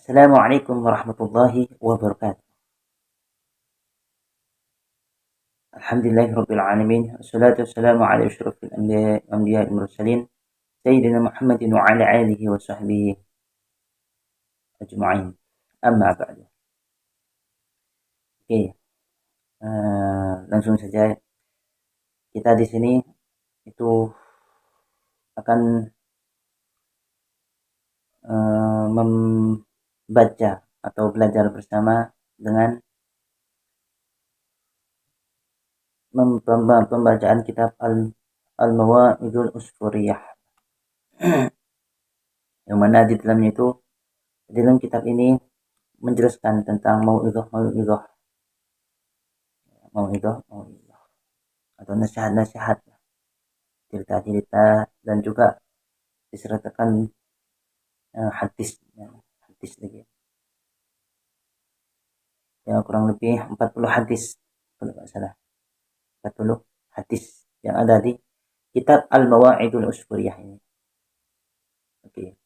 Assalamualaikum warahmatullahi wabarakatuh. Alhamdulillahirabbil alamin. Wassalatu wassalamu ala asyrofil anbiya'i wal mursalin sayyidina Muhammadin wa ala alihi wa sahbihi ajma'in. Amma ba'du. Oke, langsung saja kita di sini itu akan membaca atau belajar bersama dengan pembacaan kitab Al-Mawa'idul Usfuriyah, yang mana di dalamnya itu, di dalam kitab ini menjelaskan tentang mau'idhah atau nasihat-nasihat, cerita-cerita, dan juga disertakan hadis lagi. Ya, kurang lebih 40 hadis kalau tidak salah. 40 hadis yang ada di kitab Al-Mawa'idul Usfuriyah ini. Oke.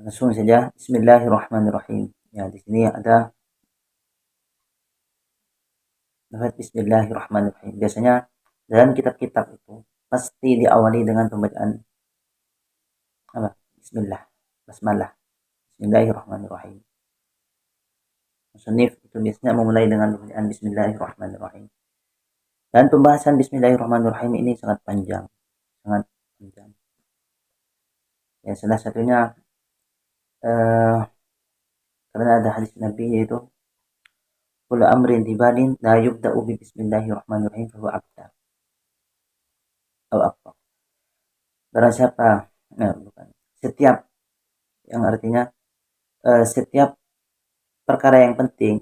Langsung saja, Bismillahirrahmanirrahim. Ya, di sini ada lafaz Bismillahirrahmanirrahim. Biasanya dalam kitab-kitab itu pasti diawali dengan pembacaan apa? Bismillah, basmalah. Bismillahirrahmanirrahim. Musannif itu biasanya memulai dengan pembacaan Bismillahirrahmanirrahim. Dan pembahasan Bismillahirrahmanirrahim ini sangat panjang. Ya, salah satunya karena ada hadis Nabi, yaitu kullu amrin tibalin la yubda'u bi Bismillahirrahmanirrahim fa huwa abtar atau apa. Barang siapa, setiap, yang artinya setiap perkara yang penting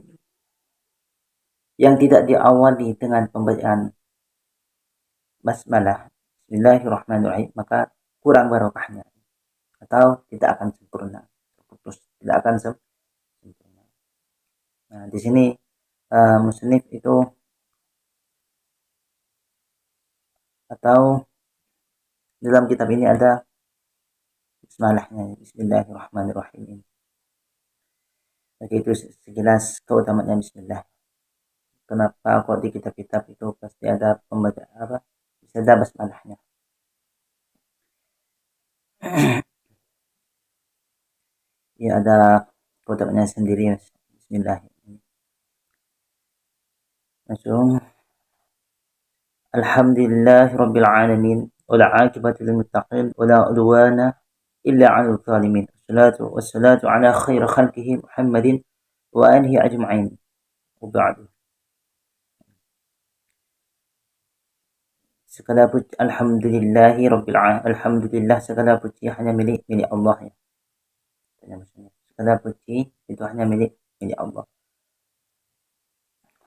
yang tidak diawali dengan pembacaan basmalah Bismillahirrahmanirrahim, maka kurang barokahnya atau tidak akan sempurna, tidak akan sempurna. Nah, di sini musannif itu atau dalam kitab ini ada basmalahnya, Bismillahirrahmanirrahim. Jadi itu sejelas keutamaannya Bismillah. Kenapa kok di kitab-kitab itu pasti ada pembaca apa? Bisa ada basmalahnya. Ya, ada keutamaannya sendiri. Bismillah. Langsung. Alhamdulillahirabbil alamin wal 'aqibatu lil muttaqin wala 'udwana illa 'alal zalimin. Wassalatu ala khairi khalqihi Muhammadin wa alihi ajma'in. Wa ba'du. Segala puji alhamdulillah, segala puji hanya milik Allah ya. Segala puji itu hanya milik Allah.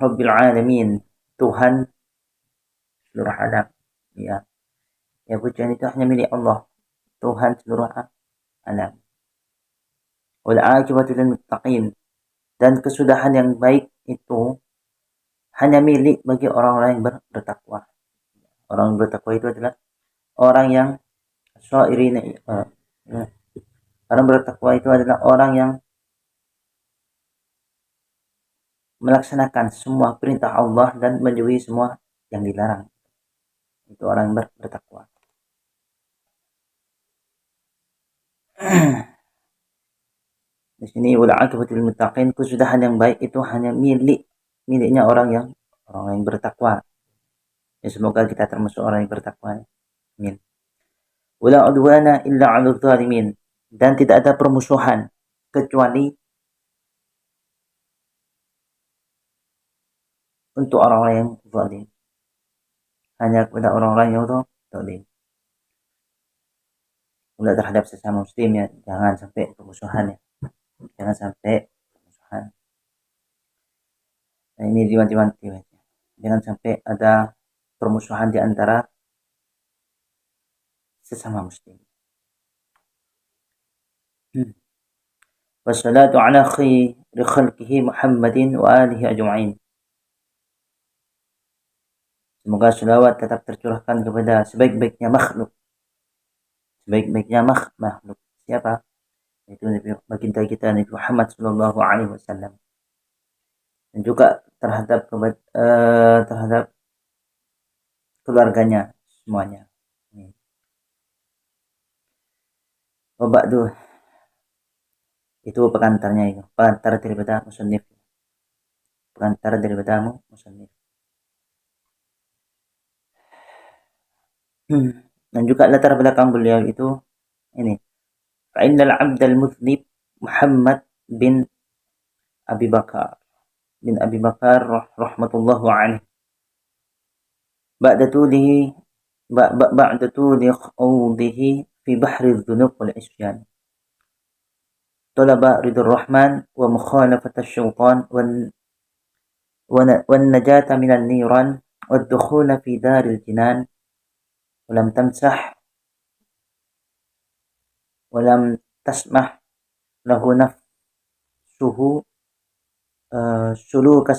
Rabbil alamin, Tuhan seluruh alam. Ya, pujian itu hanya milik Allah, Tuhan seluruh alam. Wal 'aqibatu lil muttaqin, dan kesudahan yang baik itu hanya milik bagi orang-orang yang bertakwa. Orang bertakwa itu adalah orang yang orang bertakwa itu adalah orang yang melaksanakan semua perintah Allah dan menjauhi semua yang dilarang. Itu orang yang bertakwa. Di sini wal 'aqibatul muttaqin, kesudahan yang baik itu hanya miliknya orang yang bertakwa. Ya, semoga kita termasuk orang yang bertakwa. Amin. Wala 'udwana illa 'alal zalimin, dan tidak ada permusuhan kecuali untuk orang-orang yang zalim. Hanya kepada orang-orang yang zalim. Tidak terhadap sesama muslim ya, jangan sampai permusuhan ya. Jangan sampai permusuhan. Nah, ini diwanti-wanti. Jangan sampai ada permusuhan di antara sesama muslim. Wassalatu ala khairi khalqihi Muhammadin wa alihi ajma'in. Semoga selawat tetap tercurahkan kepada sebaik-baiknya makhluk sebaik-baiknya makhluk. Siapa? Itu baginda kita Nabi Muhammad Sallallahu Alaihi Wasallam. Dan juga terhadap keluarganya semuanya. Wabakdu, itu pengantarnya, itu pengantar daripada musannif, pengantar daripada musannif. Dan juga latar belakang beliau itu ini, fa'innal abdal mudhnib Muhammad bin Abi Bakar rahmatullahu alaihi ba'da tulihi ba'da tuli khawdihi fi bahri dhunub wal isyan talaba ridul rahman wa mukhalafat syaitan wan najata minan niran wad dukhula fi daril jinan walam tamsah walam tasmah lahu nafsuhu suluka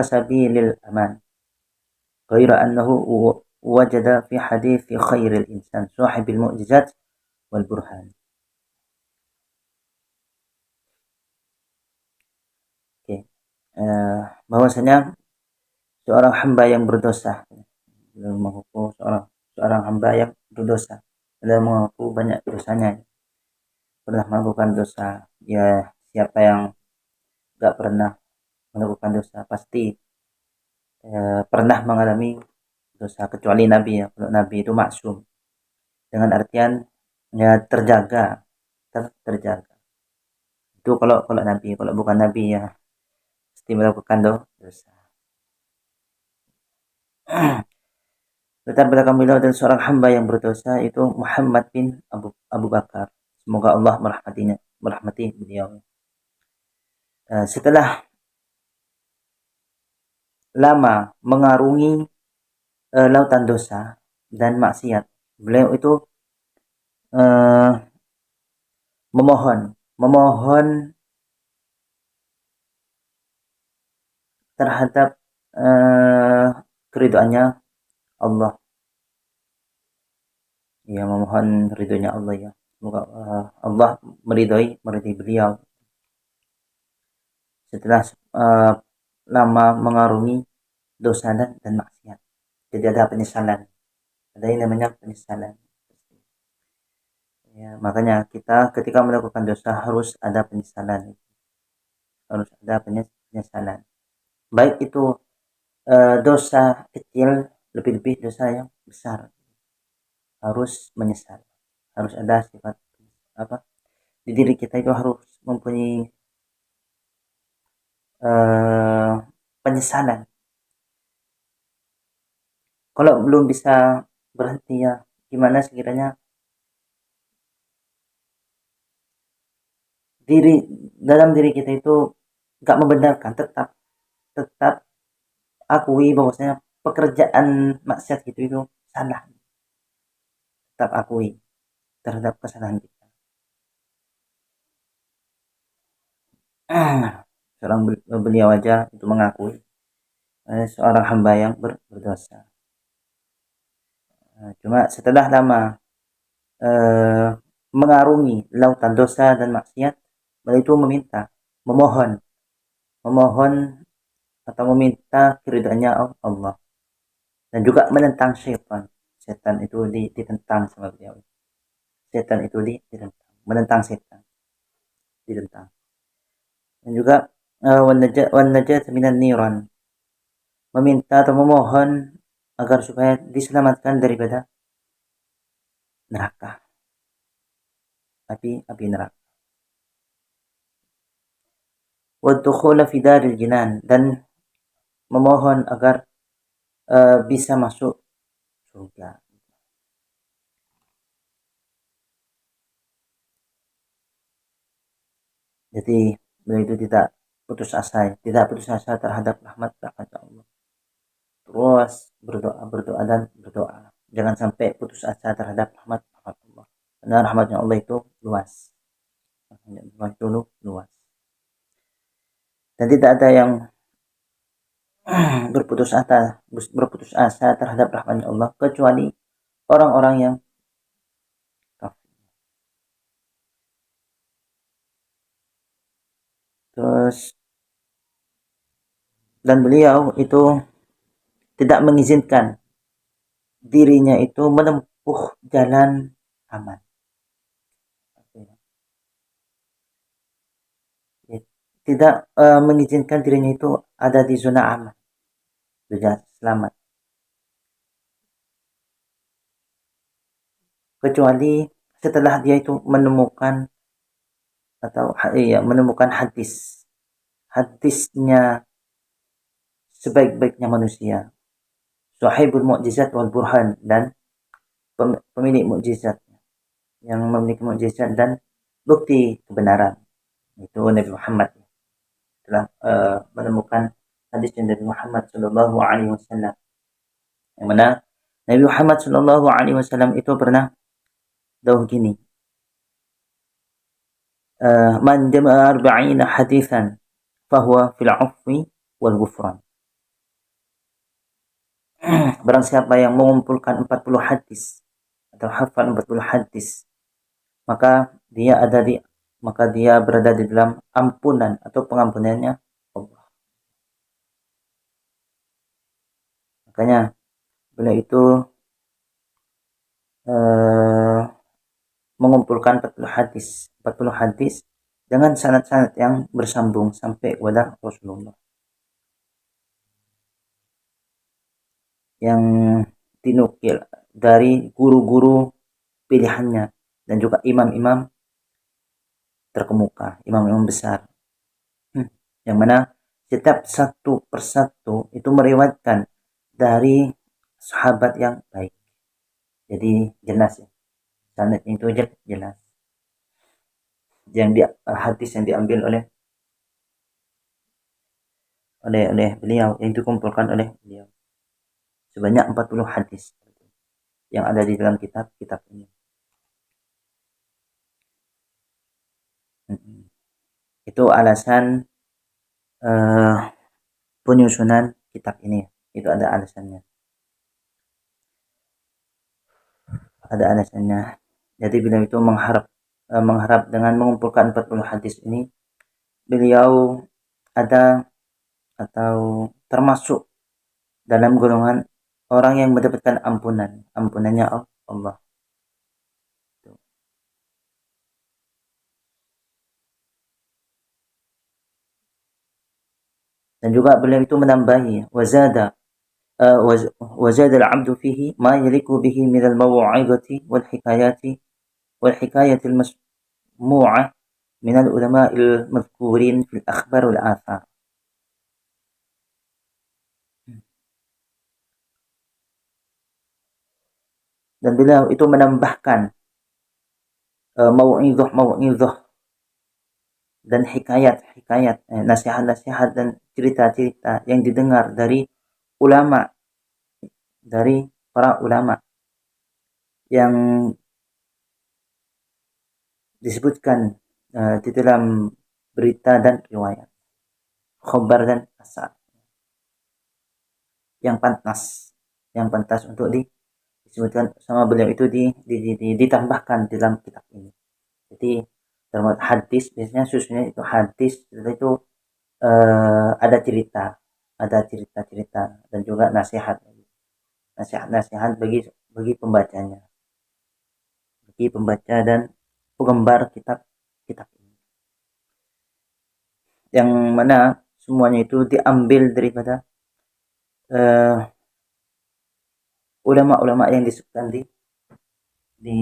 sabilil aman ghaira annahu wajada fi hadithi khairil insan sahibil mu'jizat wal burhan. Bahwasanya seorang hamba yang berdosa dalam mengaku seorang hamba yang berdosa dalam mengaku banyak dosanya, pernah melakukan dosa. Ya, siapa yang gak pernah melakukan dosa pasti pernah mengalami dosa, kecuali Nabi ya. Kalau Nabi itu maksum, dengan artian ya terjaga. Itu kalau Nabi. Kalau bukan Nabi ya pasti melakukan dosa. Latar belakang beliau dan seorang hamba yang berdosa itu Muhammad bin Abu Bakar. Semoga Allah merahmati beliau. Setelah lama mengarungi lautan dosa dan maksiat, beliau itu memohon terhadap keridhaannya Allah. Ya, memohon ridhonya Allah ya. Semoga Allah meridhai beliau. Setelah lama mengarungi dosa dan maksiat, jadi ada penyesalan, ada yang namanya penyesalan. Ya, makanya kita ketika melakukan dosa harus ada penyesalan, baik itu dosa kecil, lebih-lebih dosa yang besar, harus menyesal, harus ada sifat di diri kita itu harus mempunyai penyesalan. Kalau belum bisa berhenti ya gimana sekiranya dalam diri kita itu gak membenarkan, tetap akui bahwasanya pekerjaan maksiat itu salah, tetap akui terhadap kesalahan kita. Seorang beliau aja itu mengakui seorang hamba yang berdosa. Cuma setelah lama mengarungi lautan dosa dan maksiat, beliau itu memohon atau meminta keridhaannya Allah, dan juga menentang setan itu ditentang sama beliau. Setan itu ditentang, menentang setan ditentang. Dan juga wan najat minan niran, meminta atau memohon agar supaya diselamatkan daripada neraka, api neraka. Wa dukhula fi daril jinan, dan memohon agar bisa masuk surga. Jadi beliau itu tidak putus asa terhadap rahmat Allah. Terus berdoa dan berdoa. Jangan sampai putus asa terhadap rahmat Allah. Karena rahmatnya Allah itu luas. Dan tidak ada yang berputus asa terhadap rahmatnya Allah kecuali orang-orang yang Terus dan beliau itu tidak mengizinkan dirinya itu menempuh jalan aman. Tidak mengizinkan dirinya itu ada di zona aman, sudah selamat. Kecuali setelah dia itu menemukan atau menemukan hadisnya sebaik-baiknya manusia, sahibul mu'jizat wal burhan, dan pemilik mukjizat yang memiliki mukjizat dan bukti kebenaran, itu Nabi Muhammad. Telah menemukan hadis dari Nabi Muhammad Shallallahu Alaihi Wasallam, yang mana Nabi Muhammad Shallallahu Alaihi Wasallam itu pernah dawuh gini, man jama'a arba'ina hadithan fahuwa fil afwi wal ghufran. Barang siapa yang mengumpulkan 40 hadis atau hafal 40 hadis, maka dia berada di dalam ampunan atau pengampunannya Allah. Makanya beliau itu mengumpulkan 40 hadis dengan sanad-sanad yang bersambung sampai kepada Rasulullah, yang dinukil dari guru-guru pilihannya dan juga imam-imam terkemuka, imam-imam besar, yang mana setiap satu persatu itu meriwayatkan dari sahabat yang baik. Jadi jelas ya, sanadnya itu jelas. Hadis yang diambil oleh beliau, yang dikumpulkan oleh beliau sebanyak 40 hadis yang ada di dalam kitab ini. Itu alasan penyusunan kitab ini. Itu ada alasannya. Jadi beliau itu mengharap dengan mengumpulkan 40 hadis ini, beliau ada atau termasuk dalam golongan orang yang mendapatkan ampunannya Allah. Dan juga beliau itu menambahi wazada al-'abdu fihi ma yaliku bihi min al-maw'izati wal hikayati al-masmu'ah min al-ulama'il madhkurin fil akhbar wal athar. Dan beliau itu menambahkan mau'izah dan hikayat, nasihat-nasihat dan cerita-cerita yang didengar dari para ulama yang disebutkan di dalam berita dan riwayat, khabar dan asar, yang pantas untuk disebutkan sama beliau itu ditambahkan dalam kitab ini. Jadi termasuk hadis, biasanya susunya itu hadis itu ada cerita dan juga nasihat bagi pembacanya, bagi pembaca dan penggemar kitab ini, yang mana semuanya itu diambil daripada ulama-ulama yang disebutkan di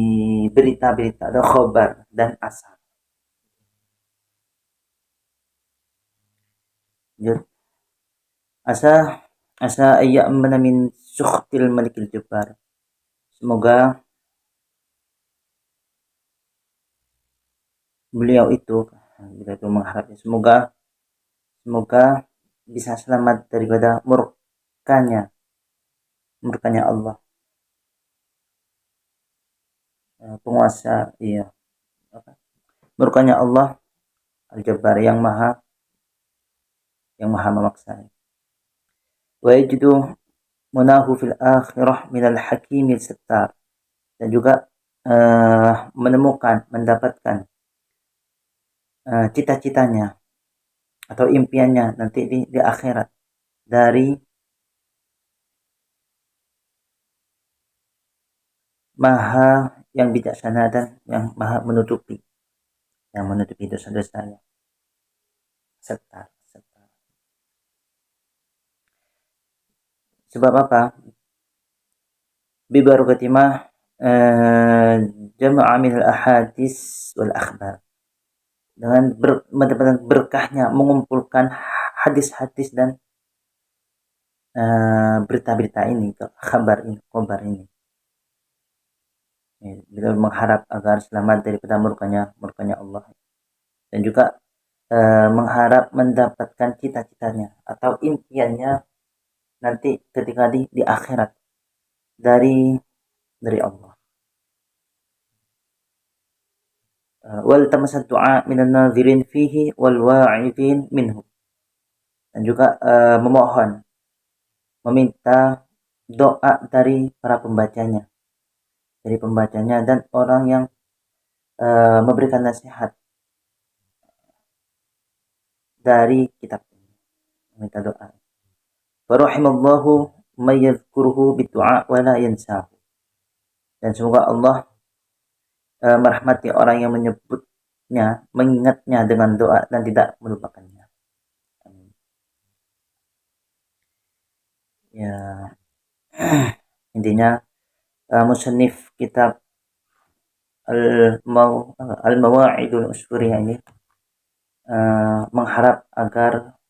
berita-berita atau khabar dan asar. Asa ayyamana min sukhtil malikil jabbar. Semoga beliau itu mengharapnya, semoga bisa selamat daripada murkanya Allah, penguasa, murkanya Allah al-Jabbar, yang maha memaksa. Wa yajidu munahu fil akhirah minal hakimil settar, dan juga mendapatkan cita-citanya atau impiannya nanti di akhirat dari Maha yang bijaksana dan yang Maha menutupi dosa-dosanya. Serta. Sebab apa? Bibarokati ma jama'a min al-ahadis wal akhbar. Dengan mendapatkan berkahnya mengumpulkan hadis-hadis dan berita-berita ini, kabar ini. Beliau mengharap agar selamat daripada murkanya Allah, dan juga mengharap mendapatkan cita-citanya atau impiannya nanti ketika di akhirat dari Allah. Wal tamasad du'a minan nadhirin fihi wal wa'idin minhu, dan juga meminta doa dari para pembacanya, dan orang yang memberikan nasihat dari kitab ini, meminta doa. Wa rahimallahu may yadhkuruhu bid-du'a wa la yansahu, dan semoga Allah merahmati orang yang menyebutnya, mengingatnya dengan doa dan tidak melupakannya. Amin. Ya, intinya musannif kitab Al-Mawa'idul Usfuriyah ini mengharap agar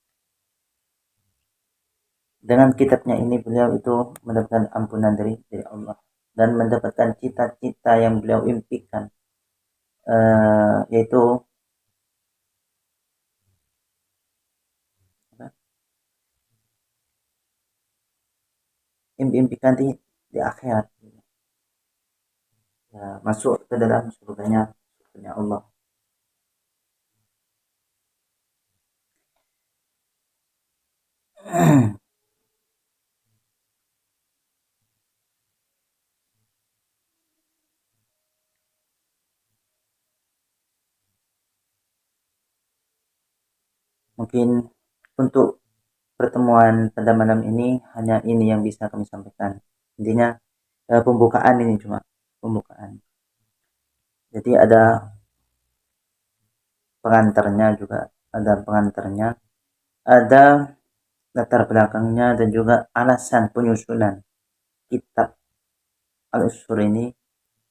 dengan kitabnya ini beliau itu mendapatkan ampunan dari Allah dan mendapatkan cita-cita yang beliau impikan, yaitu impikan di akhirat, ya, masuk ke dalam surganya Allah. Mungkin untuk pertemuan pada malam ini hanya ini yang bisa kami sampaikan. Intinya pembukaan ini cuma pembukaan. Jadi ada pengantarnya juga, ada latar belakangnya, dan juga alasan penyusunan kitab Al-Usfur ini,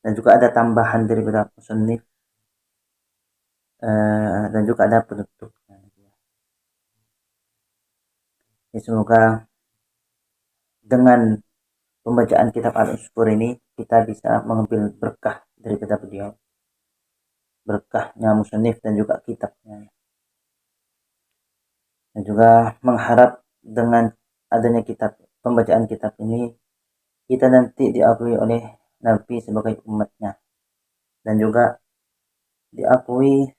dan juga ada tambahan dari musannif, dan juga ada penutupnya. Ya, semoga dengan pembacaan kitab Al-Usfur ini kita bisa mengambil berkah daripada beliau, berkahnya musannif dan juga kitabnya, dan juga mengharap dengan adanya pembacaan kitab ini kita nanti diakui oleh Nabi sebagai umatnya, dan juga diakui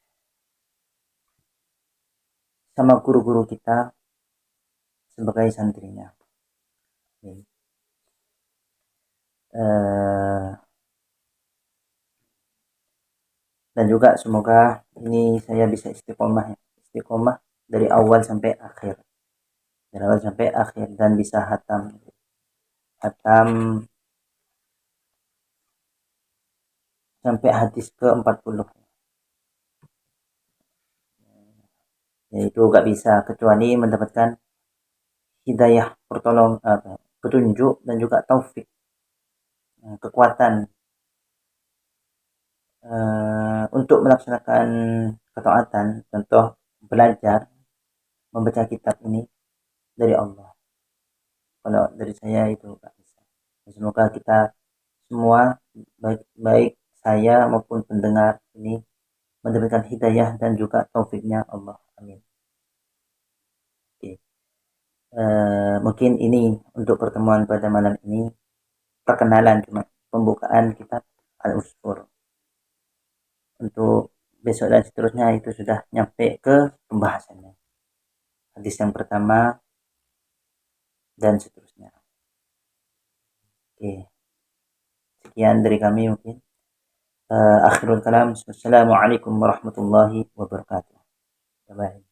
sama guru-guru kita sebagai santrinya. Dan juga semoga ini saya bisa istiqomah dari awal sampai akhir, dan bisa hatam sampai hadis ke-40, yaitu gak bisa kecuali mendapatkan hidayah, petunjuk, dan juga taufik, kekuatan untuk melaksanakan ketaatan, contoh belajar membaca kitab ini dari Allah. Kalau dari saya itu gak bisa. Semoga kita semua, baik saya maupun pendengar ini, mendapatkan hidayah dan juga taufiknya Allah. Amin. Oke. Mungkin ini untuk pertemuan pada malam ini, perkenalan, cuma pembukaan kitab Al-Usfur. Untuk besok dan seterusnya itu sudah nyampe ke pembahasannya, hadis yang pertama dan seterusnya. Oke, sekian dari kami mungkin. Akhirul kalam, assalamualaikum warahmatullahi wabarakatuh. Bye.